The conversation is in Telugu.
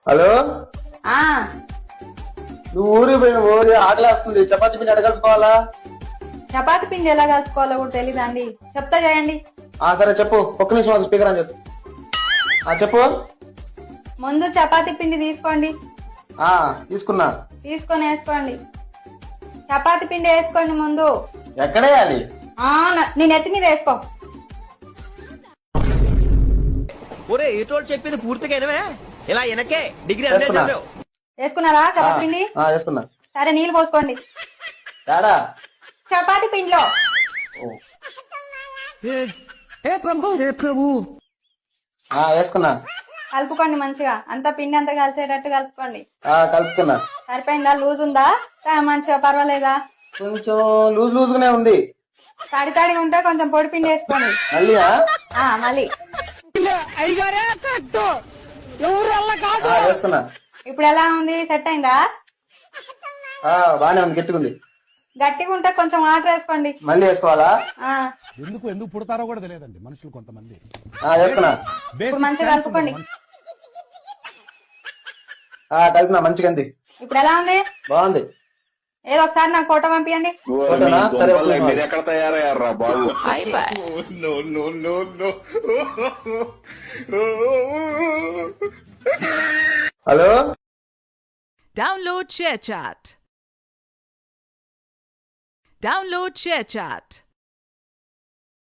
హలో, ఆ నువ్వు ఊరికి పోయిన ఊరి ఆకలి వస్తుంది. చపాతి పిండి అడగలుపుకోవాలా? చపాతి పిండి ఎలా కలుపుకోవాలో కూడా తెలీదా అండి? చెప్తా చేయండి. సరే చెప్పు. ఒక్క నిమిషం స్పీకర్ అని చెప్పు. చెప్పు. ముందు చపాతి పిండి తీసుకోండి. తీసుకున్నా. తీసుకొని వేసుకోండి. చపాతి పిండి వేసుకోండి ముందు. ఎక్కడేయాలి? నేను ఎత్తి మీద వేసుకో. ఒరే ఏటోళ్ళు చెప్పింది పూర్తిగా ఇలా వెనకే డిగ్రీ వేసుకున్నారా చపాతి పిండి? వేసుకున్నా. సరే నీళ్ళు పోసుకోండి చపాతి పిండిలో. వేసుకున్నా. కలుపుకోండి మంచిగా. అంతా పిండి అంతా కలిసేటట్టు కలుపుకోండి. కలుపుకున్నా. సరిపోయిందా? లూజ్ ఉందా? మంచిగా పర్వాలేదా? కొంచెం లూజ్ లూజ్ గానే ఉంది. తడి తడిగా ఉంటే కొంచెం పొడి పిండి వేసుకోండి. మళ్ళీ వేసుకున్నా. ఇప్పుడు ఎలా ఉంది? సెట్ అయిందా? బానే ఉంది. గట్టిగుంది. గట్టిగా ఉంటే కొంచెం వాటర్ వేసుకోండి. మళ్ళీ వేసుకోవాలా? ఎందుకు పుడతారో కూడా తెలియదండి మనుషులు కొంతమంది. వేసుకున్నా. ఇప్పుడు మంచిగా కలుపుకోండి. కలిపినా మంచిగా ఉంది. ఇప్పుడు ఎలా ఉంది? బాగుంది. ఏదో ఒకసారి నాకు ఫోటో పంపించండి. మీరు ఎక్కడ తయారయ్యారా బాబు? Hello, Download ShareChat. Download ShareChat.